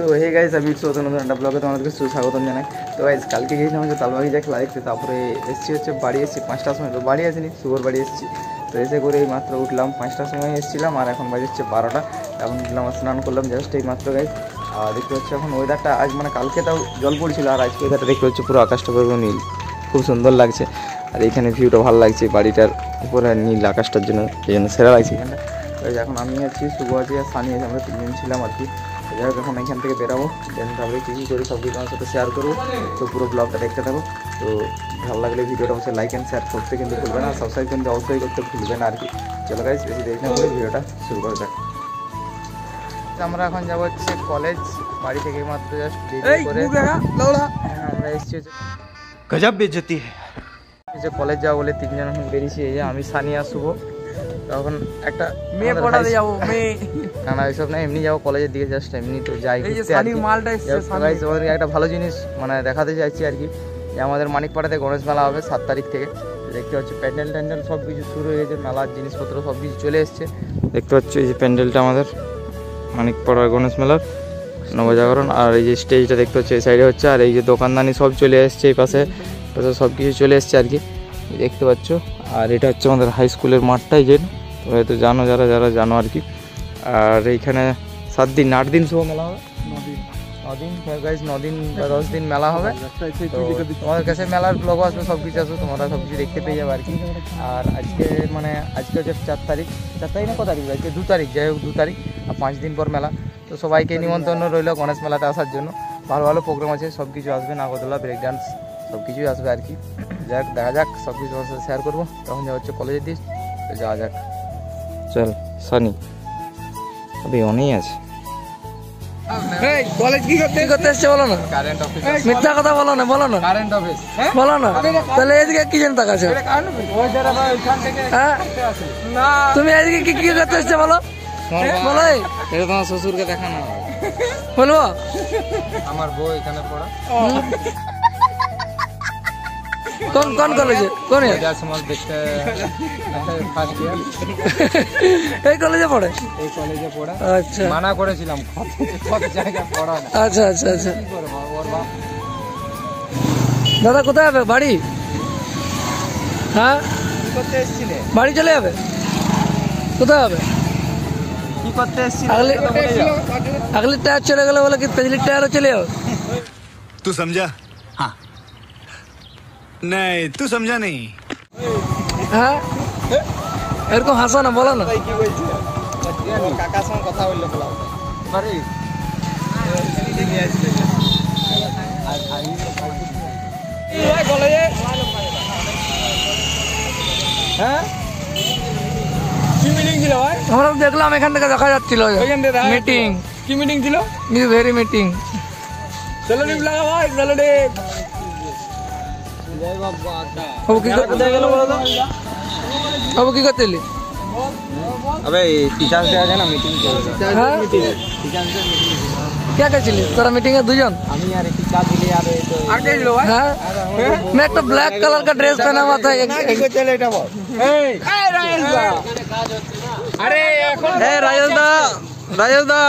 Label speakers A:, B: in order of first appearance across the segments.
A: So hey guys আমি নতুন একটা ব্লগে তোমাদেরকে সুস্বাগতম জানাই। তো গাইস কালকে গিয়েছিলাম হচ্ছে তালবাগিজা খেলা দেখতে, তারপরে এসেছি হচ্ছে বাড়ি এসেছি 5টার সময়। তো বাড়ি আসিনি, শুভর বাড়ি এসেছি। তো এসে করে এই মাত্র উঠলাম, 5টার সময় এসেছিলাম আর এখন বাজে হচ্ছে 12টা। এখন উঠলাম আর স্নান করলাম জাস্ট এই মাত্র গাইস। আর দেখতে হচ্ছে এখন ওয়েদারটা আজ মানে কালকে তাও জল পড়ছিল, আর আজকে ওয়েদারটা দেখতে হচ্ছে পুরো আকাশটা পুরো নীল, খুব সুন্দর লাগছে। আর এইখানে ভিউটা ভালো লাগছে, বাড়িটার উপরে নীল আকাশটার জন্য, এই জন্য সেরা লাগছে এখানটা। এখন আমি আছি, শুভ আছি আর সানি আছে, আমরা 3 জন ছিলাম আর কি। যাই হোক এখন এখান থেকে বেরাবো, দেন তারপরে কী কী করি সব কিছু আমার সাথে শেয়ার করবো। তো পুরো ব্লগটা দেখতে থাকো। তো ভালো লাগলে ভিডিওটা অবশ্যই লাইক অ্যান্ড শেয়ার করতে কিন্তু ভুলবে না, সাবস্ক্রাইব কিন্তু অবশ্যই করতে ভুলবে না আর কি। চলো গাইস বেশি দেরি না করে ভিডিওটা শুরু করা যাক। আমরা এখন যাবো হচ্ছে কলেজ, বাড়ি থেকে মাত্র জাস্ট করে আমরা এসেছি
B: গজব বেইজ্জতি
A: যে কলেজ যাবো বলে 3 জন এখন বেরিয়েছি। এই যে আমি, সানিয়া, শুভ। তখন একটা
B: মেয়ে পড়াতে যাবো, মেয়ে
A: না না এইসব না, এমনি যাবো কলেজের দিকে, জাস্ট এমনি তো যাই।
B: তোমাদেরকে
A: একটা ভালো জিনিস মানে দেখাতে চাইছি আর কি, যে আমাদের মানিকপাড়াতে গণেশ মেলা হবে 7 তারিখ থেকে। দেখতে পাচ্ছি প্যান্ডেল ট্যান্ডেল সব কিছু শুরু হয়ে গেছে, মেলার জিনিসপত্র সব কিছু চলে এসছে। দেখতে পাচ্ছি এই যে প্যান্ডেলটা আমাদের মানিকপাড়ার গণেশ মেলার নবজাগরণ। আর এই যে স্টেজটা দেখতে হচ্ছে এই সাইডে হচ্ছে, আর এই যে দোকানদানি সব চলে এসছে এই পাশে, সব কিছু চলে এসছে আর কি, দেখতে পাচ্ছ। আর এটা হচ্ছে আমাদের হাই স্কুলের মাঠটাই, যে হয়তো জানো যারা যারা জানো আর কি। আর এইখানে 7 দিন 8 দিন শুভ মেলা হবে, 9 দিন বা 10 দিন মেলা হবে। তোমাদের কাছে মেলার ব্লগও আসবে, সব কিছু আসবে, তোমরা সব কিছু দেখতে পেয়ে যাবে আর কি। আর আজকে মানে আজকে হচ্ছে 4 তারিখ না কত তারিখ, আজকে 2 তারিখ, যাই হোক 2 তারিখ, আর 5 দিন পর মেলা। তো সবাইকে নিমন্ত্রণ রইল গণেশ মেলাতে আসার জন্য। ভালো ভালো প্রোগ্রাম আছে, সব কিছু আসবে, নাগরদোলা, ব্রেক ডান্স সব কিছুই আসবে আর কি। যাক দেখা যাক, সব কিছু তোমার সাথে শেয়ার করবো। তখন যা হচ্ছে কলেজের দিস, তো যাওয়া যাক। চল সানি আবে অনেই আছে।
B: কলেজ কি করতে এসছে বলো না,
A: কারেন্ট অফিস,
B: মিথ্যা কথা বলো না, বলো না
A: কারেন্ট অফিস
B: বলো না। তাহলে এদিকে কি জন্য তাকাচ্ছ? তুমি এদিকে কি কি করতে এসছে বলো, বলো।
A: এটা তোমার শ্বশুরকে দেখানো
B: বলবো,
A: আমার বউ এখানে পড়া।
B: কোন কলেজে, কোন
A: সমাজ দেখতে ফার্স্ট ইয়ার
B: এই কলেজে পড়ে,
A: এই কলেজে পড়া।
B: আচ্ছা
A: মানা করেছিলাম কত জায়গায় পড়া না।
B: আচ্ছা আচ্ছা আচ্ছা।
A: কি করবো ওর বাপ।
B: দাদা কোথায় যাবে, বাড়ি? হ্যাঁ
A: কি করতে এসেছিলে?
B: বাড়ি চলে যাবে? কোথায় যাবে?
A: কি করতে এসেছিলে?
B: আগলি টায়ার চলে গেলে বলে কি পেছলির টায়ারও চলে যাবে?
C: तू समझा? हाँ नहीं तू समझा नहीं।
B: হ্যাঁ এরকম হাসো না, বলো না।
A: কি বলছে কাকার সঙ্গে কথা বললো বাড়ি কলেজে। হ্যাঁ কি মিটিং ছিল ভাই?
B: আমরা দেখলাম এখান থেকে দেখা যাচ্ছিল মিটিং।
A: কি মিটিং ছিল?
B: Very meeting.
A: চলো ডিপ লাগা ভাই, চলো ডিপ।
B: বাবু কি করতে এলি?
A: अबे टीचर्स डे আছে না, মিটিং চলছে।
B: কে কে ছিলি তোরা মিটিং এ? 2 জন।
A: আমি আর একটু চা দিলে আর এই তো আর কে ছিল ভাই?
B: হ্যাঁ मैं একটা ব্ল্যাক কালার का ड्रेस पहना हुआ था।
A: কি করতে এটা বল। এই রাজেশ দা, আরে এখন
B: ए राजेश दा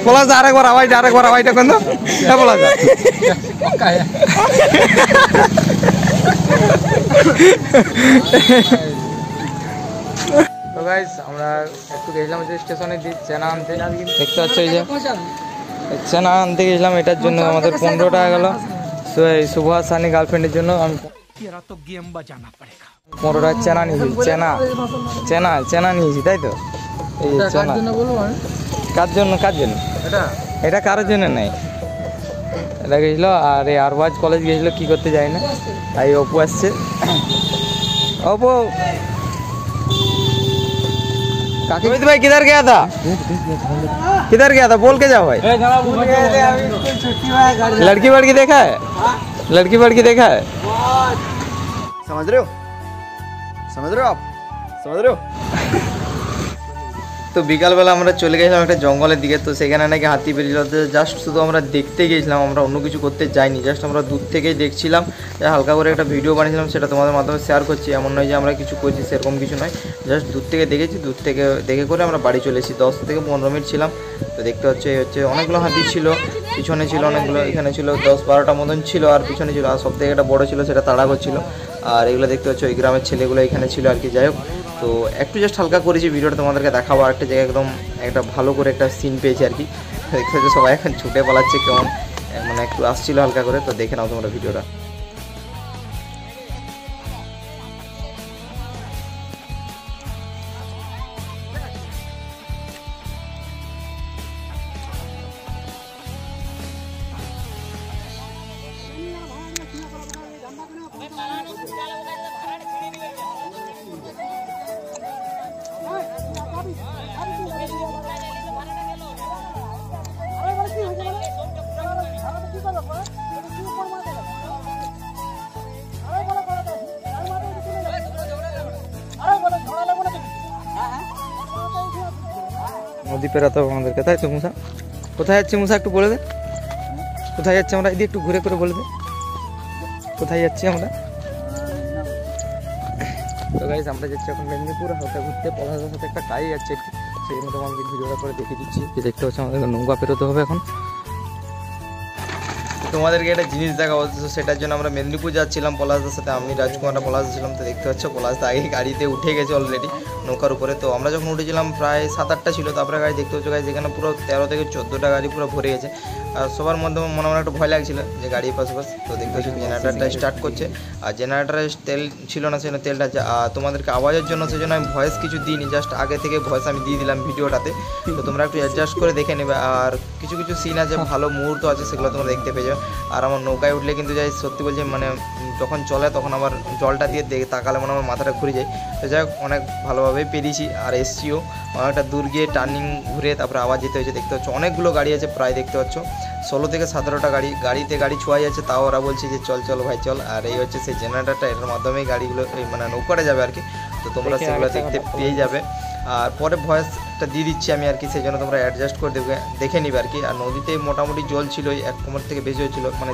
A: বলা যায় আরেকবার আওয়াজটা কোন তো এটা বলা যায়। তো গাইস আমরা একটু গেছিলাম যে স্টেশনে চেনা আনতে, দেখতে পাচ্ছ এই যে চেনা আনতে গেছিলাম, এটার জন্য আমাদের 15 টাকা গেল। শুভ আর সানি গার্লফ্রেন্ডের জন্য আমি 15 টাকা চেনা নিয়েছি, চেনা নিয়েছি, তাই তো। এই যে চেনা কার জন্য এটা কারোর জন্য নেই, এটা গেছিলো। আর এই আরবাজ কলেজ গেছিলো, কি করতে যাই না। আর এই অপু আসছে, অপু रोहित भाई किधर गया था बोल के जाओ भाई। लड़की वड़की देखा है? समझ रहे हो आप? তো বিকালবেলা আমরা চলে গেছিলাম একটা জঙ্গলের দিকে। তো সেখানে নাকি হাতি বেরিয়েছিল। তো জাস্ট শুধু আমরা দেখতে গিয়েছিলাম, আমরা অন্য কিছু করতে যাইনি, জাস্ট আমরা দূর থেকেই দেখছিলাম। হালকা করে একটা ভিডিও বানিয়েছিলাম, সেটা তোমাদের মাধ্যমে শেয়ার করছি। এমন নয় যে আমরা কিছু করছি, সেরকম কিছু নয়, জাস্ট দূর থেকে দেখেছি। দূর থেকে দেখে করে আমরা বাড়ি চলে এসেছি। 10 থেকে 15 মিনিট ছিলাম। তো দেখতে হচ্ছে অনেকগুলো হাতি ছিল, পিছনে ছিল অনেকগুলো, এখানে ছিল 10-12টা মতন ছিল, আর পিছনে ছিল, আর সব থেকে একটা বড়ো ছিল, সেটা তাড়া করছিল। আর এগুলো দেখতে হচ্ছে ওই গ্রামের ছেলেগুলো এখানে ছিল আর কি। যাই হোক, তো একটু জাস্ট হালকা করেছি ভিডিওটা তোমাদেরকে দেখাবো। একটা জায়গায় একদম একটা ভালো করে একটা সিন পেয়েছি আর কি। দেখতে হচ্ছে সবাই এখন ছুটে পালাচ্ছে, কেমন মানে একটু আসছিল হালকা করে। তো দেখে নাও তোমরা ভিডিওটা। নদী পেরাতে হবে আমাদেরকে, তাই তো মুসা? কোথায় যাচ্ছি মুসা একটু বলে দে, কোথায় যাচ্ছি আমরা? এদিকে একটু ঘুরে করে বলে দে কোথায় যাচ্ছি আমরা। তো গাইস, আমরা যাচ্ছি এখন মেদিনীপুর হালকা ঘুরতে। পলাশের সাথে একটা কাজ যাচ্ছে, সেই জন্য তোমাকে ভিডিওটা করে দেখিয়ে দিচ্ছি। যে দেখতে হচ্ছে আমাদের নৌকা পেরোতে হবে এখন। তোমাদেরকে একটা জিনিস দেখাবো, সেটার জন্য আমরা মেদিনীপুর যাচ্ছিলাম পলাশদার সাথে। আমি রাজকুমাররা পলাশ ছিলাম। তো দেখতে পাচ্ছ পলাশদা আগে গাড়িতে উঠে গেছে অলরেডি নৌকার উপরে। তো আমরা যখন উঠেছিলাম প্রায় 7-8টা ছিল। তারপরে গাড়ি দেখতে হচ্ছে গাড়ি যেখানে পুরো 13 থেকে 14টা গাড়ি পুরো ভরে গেছে। আর সবার মধ্যে মনে মনে একটু ভয় লাগছিল যে গাড়ির পাশাপাশি। তো দেখতে হচ্ছে জেনারেটারটা স্টার্ট করছে, আর জেনারেটারে তেল ছিল না, সেজন্য তেলটা তোমাদেরকে আওয়াজের জন্য সেজন্য আমি ভয়েস কিছু দিইনি, জাস্ট আগে থেকে ভয়েস আমি দিয়ে দিলাম ভিডিওটাতে। তো তোমরা একটু অ্যাডজাস্ট করে দেখে নেবে। আর কিছু কিছু সিন আছে, ভালো মুহূর্ত আছে, সেগুলো তোমরা দেখতে পেয়ে যাবে। আর আমার নৌকায় উঠলে কিন্তু যাই সত্যি বলছি, মানে যখন চলে তখন আমার জলটা দিয়ে তাকালে মনে আমার মাথাটা ঘুরে যায়। তো যাই হোক, অনেক ভালোভাবেই পেরিয়েছি আর এসছিও। অনেকটা দূর গিয়ে টার্নিং ঘুরে তারপরে আবার যেতে হয়েছে। দেখতে পাচ্ছ অনেকগুলো গাড়ি আছে, প্রায় দেখতে পাচ্ছ 16 থেকে 17টা গাড়িতে গাড়ি ছোঁয়া যাচ্ছে। তাও ওরা বলছে যে চল চল ভাই চল। আর এই হচ্ছে সেই জেনারেটারটা, এটার মাধ্যমেই গাড়িগুলো মানে নৌকাটা যাবে আর কি। তো তোমরা সেগুলো দেখতে পেয়ে যাবে। আর পরে ভয়েসটা দিয়ে দিচ্ছি আমি আর কি, সেই জন্য তোমরা অ্যাডজাস্ট করে দেখে নিবে আর কি। আর নদীতে মোটামুটি জল ছিল, 1 কোমর থেকে বেশি হয়েছিল, মানে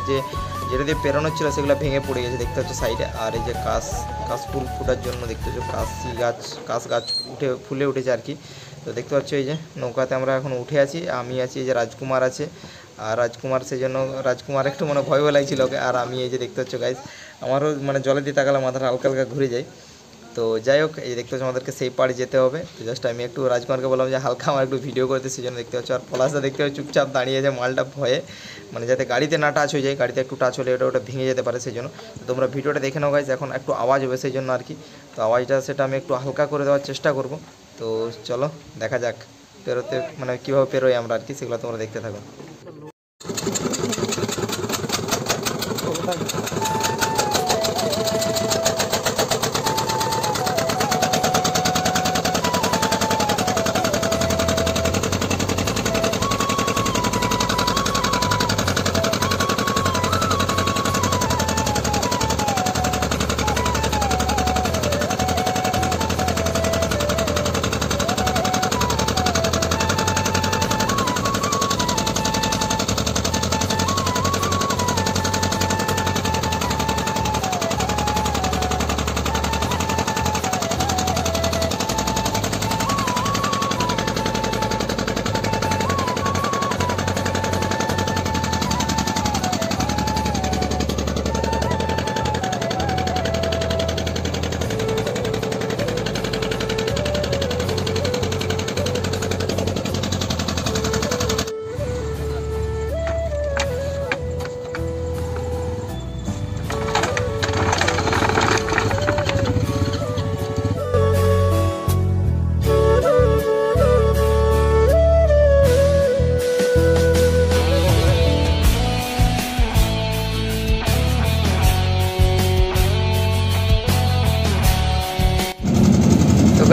A: যেটা দিয়ে পেরোনো ছিল সেগুলো ভেঙে পড়ে গেছে দেখতে হচ্ছে সাইডে। আর এই যে কাশ ফুল ফোটার জন্য দেখতে হচ্ছে কাশ গাছ ফুলে উঠেছে আর কি। তো দেখতে পাচ্ছ এই যে নৌকাতে আমরা এখন উঠে আছি, আমি আছি, এই যে রাজকুমার আছে। আর রাজকুমার, সেই জন্য রাজকুমার একটু মানে ভয়ও লাগছিল ওকে। আর আমি এই যে দেখতে পাচ্ছ গাইজ, আমারও মানে জলে দিয়ে তাকালে মাথাটা হালকা হালকা ঘুরে যায়। তো যাই হোক, এই দেখতে পাচ্ছ আমাদেরকে সেই পাড়ে যেতে হবে। তো জাস্ট আমি একটু রাজকুমারকে বললাম যে হালকা আমার একটু ভিডিও করতে, সেই জন্য দেখতে পাচ্ছ। আর পলাশদা দেখতে পাচ্ছ চুপচাপ দাঁড়িয়েছে, মালটা ভয়ে, মানে যাতে গাড়িতে না টাচ হয়ে যায়, গাড়িতে একটু টাচ হলে ওটা ভেঙে যেতে পারে, সেই জন্য। তোমরা ভিডিওটা দেখে নাও গাইজ, এখন একটু আওয়াজ হবে সেই জন্য আর কি। তো আওয়াজটা সেটা আমি একটু হালকা করে দেওয়ার চেষ্টা করব। তো চলো দেখা যাক পেরোতে মানে কীভাবে পেরোই আমরা আর কি, সেগুলো তোমরা দেখতে থাকো।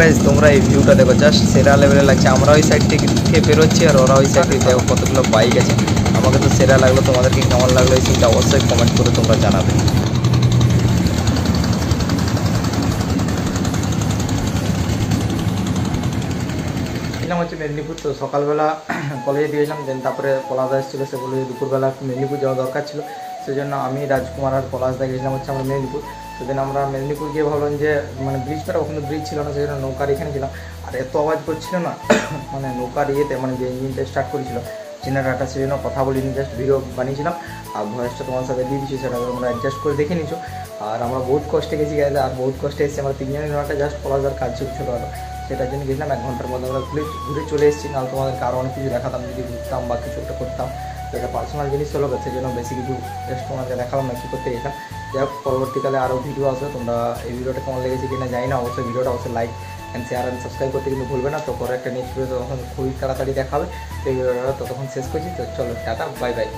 A: গাইজ তোমরা এই ভিউটা দেখো, জাস্ট সেরা লেভেলে লাগছে। আমরা ওই সাইড থেকে বেরোচ্ছি আর ওরা ওই সাইড থেকে দেখো কতগুলো বাইক আছে। আমাকে তো সেরা লাগলো, তোমাদেরকে কেমন লাগলো এই সিনটা অবশ্যই কমেন্ট করে তোমরা জানাবে। গেছিলাম হচ্ছে মেদিনীপুর। তো সকালবেলা কলেজে দিয়েছিলাম, দেন তারপরে পলাশদা এসেছিলো, সে বলে দুপুরবেলা একটু মেদিনীপুর যাওয়া দরকার ছিল, সেই জন্য আমি রাজকুমার আর পলাশদা গেছিলাম হচ্ছে আমরা মেদিনীপুর। তো দেন আমরা মেদিনীপুর গিয়ে ভাবলাম যে মানে ব্রিজ পাড়া, ওখানে ব্রিজ ছিল না, সেই জন্য নৌকার এখানে ছিলাম। আর এত আওয়াজ করছিল না মানে নৌকার ইয়েতে, মানে যে ইঞ্জিনটা স্টার্ট করেছিল জেনারেটারটা, সেই জন্য কথা বলিনি, জাস্ট ভিডিও বানিয়েছিলাম আর ভয়েসটা তোমার সাথে দিয়ে দিচ্ছি, সেটা তোমরা অ্যাডজাস্ট করে দেখে নিচ্ছ। আর আমরা বহুত কষ্টে গেছি গাইজ, আর বহুত কষ্টে এসেছি আমরা তিনজনের, নেওয়াটা জাস্ট পলাশদার কাজ ছিল আরও, সেটার জন্য গেছিলাম। 1 ঘন্টার মধ্যে আমরা ঘুরে চলে এসেছি। নাহলে তোমাদেরকে আরও অনেক কিছু দেখাতাম যদি ঘুরতাম বা কিছু একটা করতাম। তো এটা পার্সোনাল জিনিস হলো, সেই জন্য বেশি কিছু জাস্ট তোমাদেরকে দেখালাম না কী করতে গেছিলাম। যাই হোক, পরবর্তীকালে আরও ভিডিও আসবে। তোমরা এই ভিডিওটা কেমন লেগেছে কিনা জানি না, অবশ্যই ভিডিওটা অবশ্যই like and share and subscribe করতে কিন্তু ভুলবে না। তো পরে একটা নেক্সট ভিডিও তখন খুবই তাড়াতাড়ি দেখাবে। তো এই ভিডিওটা ততক্ষণ শেষ করছি। তো চলো টাটা, বাই বাই।